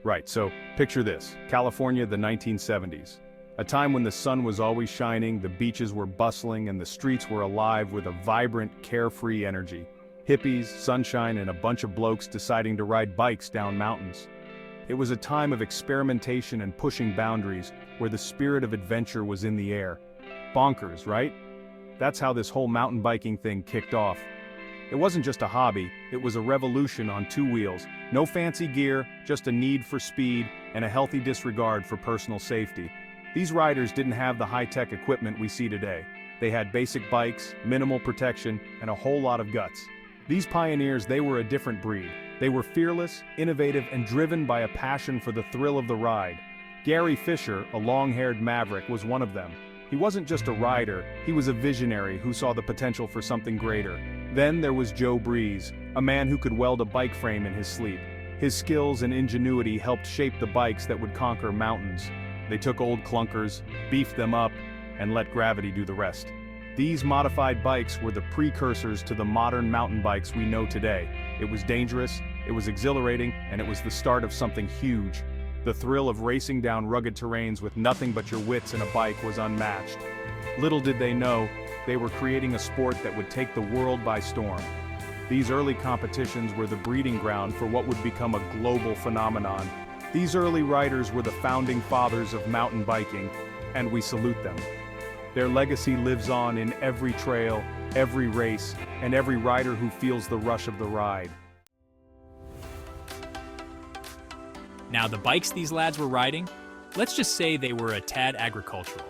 Right, so picture this, California, the 1970s. A time when the sun was always shining, the beaches were bustling, and the streets were alive with a vibrant, carefree energy. Hippies, sunshine, and a bunch of blokes deciding to ride bikes down mountains. It was a time of experimentation and pushing boundaries, where the spirit of adventure was in the air. Bonkers, right? That's how this whole mountain biking thing kicked off. It wasn't just a hobby, it was a revolution on two wheels. No fancy gear, just a need for speed and a healthy disregard for personal safety. These riders didn't have the high-tech equipment we see today. They had basic bikes, minimal protection, and a whole lot of guts. These pioneers, they were a different breed. They were fearless, innovative, and driven by a passion for the thrill of the ride. Gary Fisher, a long-haired maverick, was one of them. He wasn't just a rider, he was a visionary who saw the potential for something greater. Then there was Joe Breeze, a man who could weld a bike frame in his sleep. His skills and ingenuity helped shape the bikes that would conquer mountains. They took old clunkers, beefed them up, and let gravity do the rest. These modified bikes were the precursors to the modern mountain bikes we know today. It was dangerous, it was exhilarating, and it was the start of something huge. The thrill of racing down rugged terrains with nothing but your wits and a bike was unmatched. Little did they know, they were creating a sport that would take the world by storm. These early competitions were the breeding ground for what would become a global phenomenon. These early riders were the founding fathers of mountain biking, and we salute them. Their legacy lives on in every trail, every race, and every rider who feels the rush of the ride. Now, the bikes these lads were riding, let's just say they were a tad agricultural.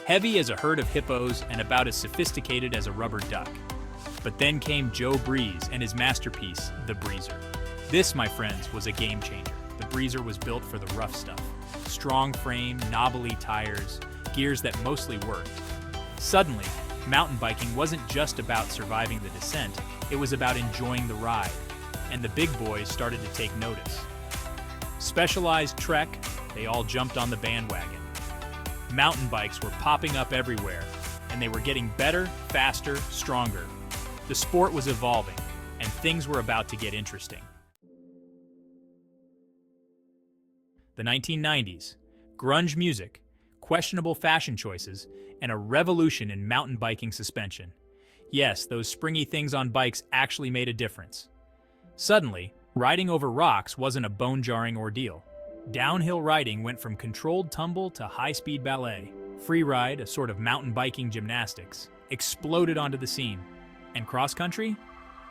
Heavy as a herd of hippos and about as sophisticated as a rubber duck. But then came Joe Breeze and his masterpiece, the Breezer. This, my friends, was a game changer. The Breezer was built for the rough stuff. Strong frame, knobbly tires, gears that mostly worked. Suddenly, mountain biking wasn't just about surviving the descent, it was about enjoying the ride. And the big boys started to take notice. Specialized Trek, they all jumped on the bandwagon. Mountain bikes were popping up everywhere, and they were getting better, faster, stronger. The sport was evolving, and things were about to get interesting. The 1990s, grunge music, questionable fashion choices, and a revolution in mountain biking suspension. Yes, those springy things on bikes actually made a difference. Suddenly, riding over rocks wasn't a bone-jarring ordeal. Downhill riding went from controlled tumble to high-speed ballet. Freeride, a sort of mountain biking gymnastics, exploded onto the scene. And cross-country?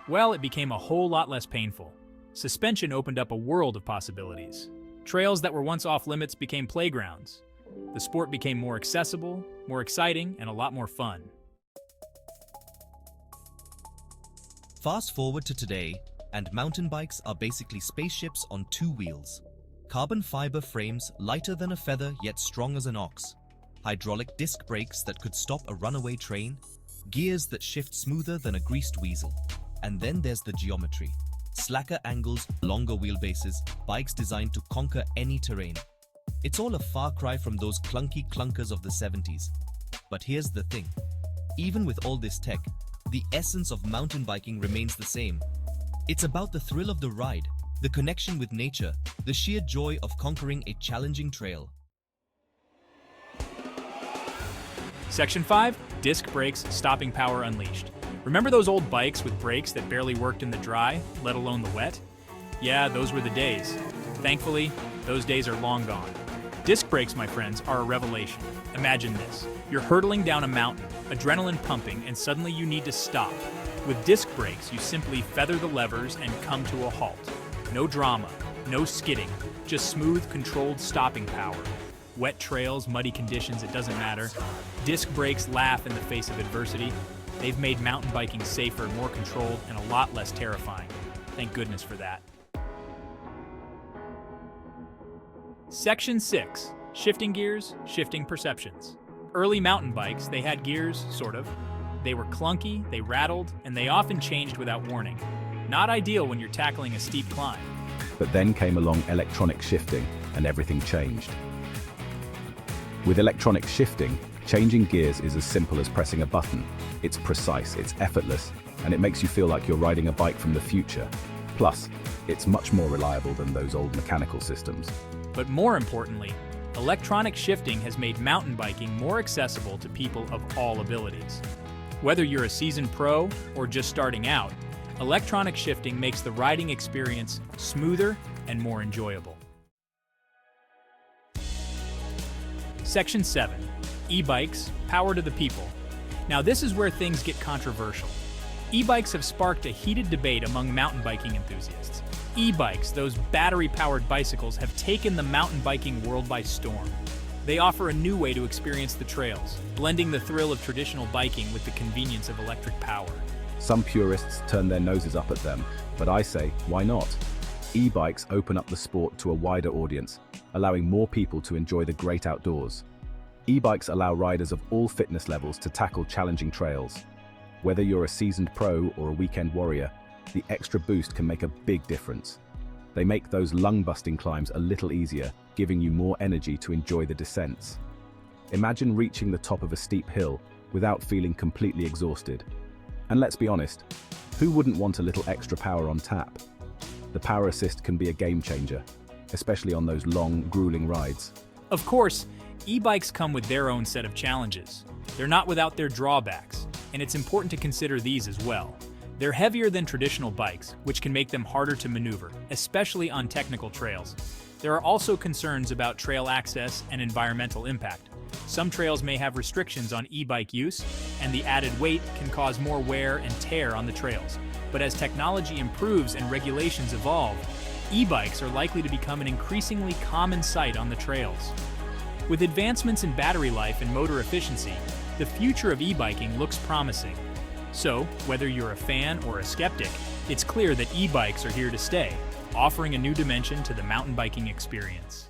Well, it became a whole lot less painful. Suspension opened up a world of possibilities. Trails that were once off-limits became playgrounds. The sport became more accessible, more exciting, and a lot more fun. Fast forward to today, and mountain bikes are basically spaceships on two wheels. Carbon fiber frames lighter than a feather yet strong as an ox. Hydraulic disc brakes that could stop a runaway train. Gears that shift smoother than a greased weasel. And then there's the geometry. Slacker angles, longer wheelbases, bikes designed to conquer any terrain. It's all a far cry from those clunky clunkers of the 70s. But here's the thing. Even with all this tech, the essence of mountain biking remains the same. It's about the thrill of the ride, the connection with nature, the sheer joy of conquering a challenging trail. Section 5, disc brakes, stopping power unleashed. Remember those old bikes with brakes that barely worked in the dry, let alone the wet? Yeah, those were the days. Thankfully, those days are long gone. Disc brakes, my friends, are a revelation. Imagine this. You're hurtling down a mountain, adrenaline pumping, and suddenly you need to stop. With disc brakes, you simply feather the levers and come to a halt. No drama, no skidding, just smooth, controlled stopping power. Wet trails, muddy conditions, it doesn't matter. Disc brakes laugh in the face of adversity. They've made mountain biking safer, more controlled, and a lot less terrifying. Thank goodness for that. Section 6, shifting gears, shifting perceptions. Early mountain bikes, they had gears, sort of. They were clunky, they rattled, and they often changed without warning. Not ideal when you're tackling a steep climb. But then came along electronic shifting, and everything changed. With electronic shifting, changing gears is as simple as pressing a button. It's precise, it's effortless, and it makes you feel like you're riding a bike from the future. Plus, It's much more reliable than those old mechanical systems. But more importantly, electronic shifting has made mountain biking more accessible to people of all abilities. Whether you're a seasoned pro or just starting out, electronic shifting makes the riding experience smoother and more enjoyable. Section 7. E-bikes, power to the people. Now this is where things get controversial. E-bikes have sparked a heated debate among mountain biking enthusiasts. E-bikes, those battery-powered bicycles, have taken the mountain biking world by storm. They offer a new way to experience the trails, blending the thrill of traditional biking with the convenience of electric power. Some purists turn their noses up at them, but I say, why not? E-bikes open up the sport to a wider audience, allowing more people to enjoy the great outdoors. E-bikes allow riders of all fitness levels to tackle challenging trails. Whether you're a seasoned pro or a weekend warrior, the extra boost can make a big difference. They make those lung-busting climbs a little easier, giving you more energy to enjoy the descents. Imagine reaching the top of a steep hill without feeling completely exhausted. And let's be honest, who wouldn't want a little extra power on tap? The power assist can be a game changer, especially on those long, grueling rides. Of course, e-bikes come with their own set of challenges. They're not without their drawbacks, and it's important to consider these as well. They're heavier than traditional bikes, which can make them harder to maneuver, especially on technical trails. There are also concerns about trail access and environmental impact. Some trails may have restrictions on e-bike use, and the added weight can cause more wear and tear on the trails. But as technology improves and regulations evolve, e-bikes are likely to become an increasingly common sight on the trails. With advancements in battery life and motor efficiency, the future of e-biking looks promising. So, whether you're a fan or a skeptic, it's clear that e-bikes are here to stay, offering a new dimension to the mountain biking experience.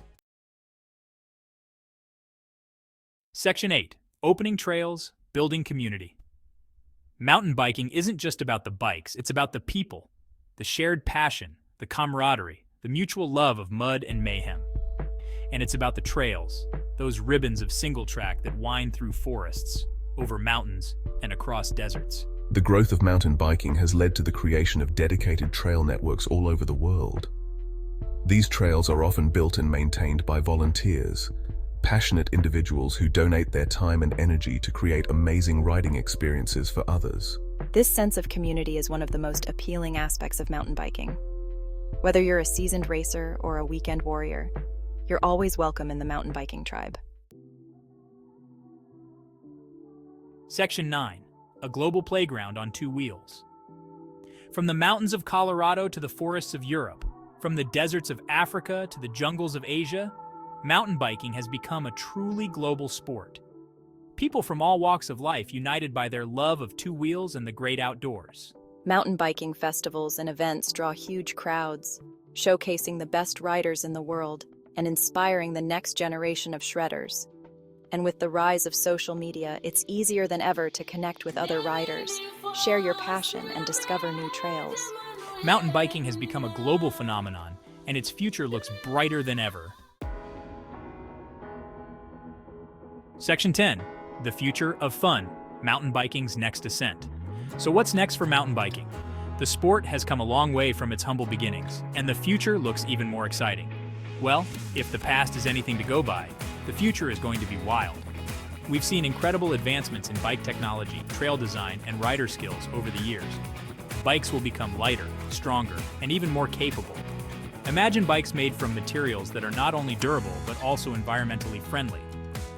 Section 8. Opening trails, building community. Mountain biking isn't just about the bikes, it's about the people, the shared passion, the camaraderie, the mutual love of mud and mayhem. And it's about the trails, those ribbons of single track that wind through forests, over mountains, and across deserts. The growth of mountain biking has led to the creation of dedicated trail networks all over the world. These trails are often built and maintained by volunteers, passionate individuals who donate their time and energy to create amazing riding experiences for others. This sense of community is one of the most appealing aspects of mountain biking. Whether you're a seasoned racer or a weekend warrior, you're always welcome in the mountain biking tribe. Section 9. A global playground on two wheels. From the mountains of Colorado to the forests of Europe, from the deserts of Africa to the jungles of Asia, mountain biking has become a truly global sport. People from all walks of life united by their love of two wheels and the great outdoors. Mountain biking festivals and events draw huge crowds, showcasing the best riders in the world and inspiring the next generation of shredders. And with the rise of social media, it's easier than ever to connect with other riders, share your passion, and discover new trails. Mountain biking has become a global phenomenon, and its future looks brighter than ever. Section 10. The future of fun, mountain biking's next ascent. So what's next for mountain biking? The sport has come a long way from its humble beginnings, and the future looks even more exciting. Well, if the past is anything to go by, the future is going to be wild. We've seen incredible advancements in bike technology, trail design, and rider skills over the years. Bikes will become lighter, stronger, and even more capable. Imagine bikes made from materials that are not only durable but also environmentally friendly,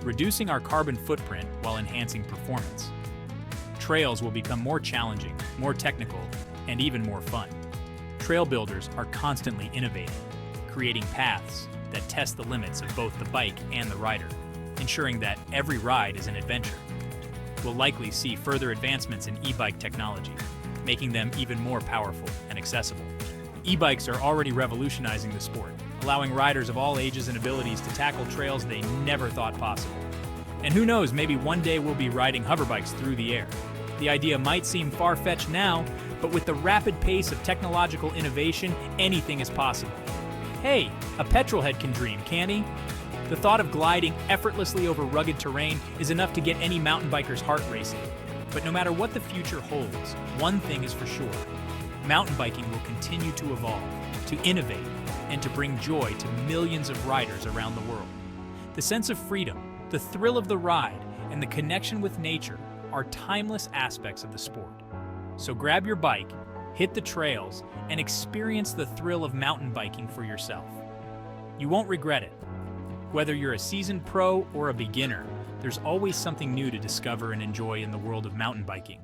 reducing our carbon footprint while enhancing performance. Trails will become more challenging, more technical, and even more fun. Trail builders are constantly innovating, creating paths that test the limits of both the bike and the rider, ensuring that every ride is an adventure. We'll likely see further advancements in e-bike technology, making them even more powerful and accessible. E-bikes are already revolutionizing the sport, allowing riders of all ages and abilities to tackle trails they never thought possible. And who knows, maybe one day we'll be riding hoverbikes through the air. The idea might seem far-fetched now, but with the rapid pace of technological innovation, anything is possible. Hey, a petrolhead can dream, can't he? The thought of gliding effortlessly over rugged terrain is enough to get any mountain biker's heart racing. But no matter what the future holds, one thing is for sure. Mountain biking will continue to evolve, to innovate, and to bring joy to millions of riders around the world. The sense of freedom, the thrill of the ride, and the connection with nature are timeless aspects of the sport. So grab your bike, hit the trails, and experience the thrill of mountain biking for yourself. You won't regret it. Whether you're a seasoned pro or a beginner, there's always something new to discover and enjoy in the world of mountain biking.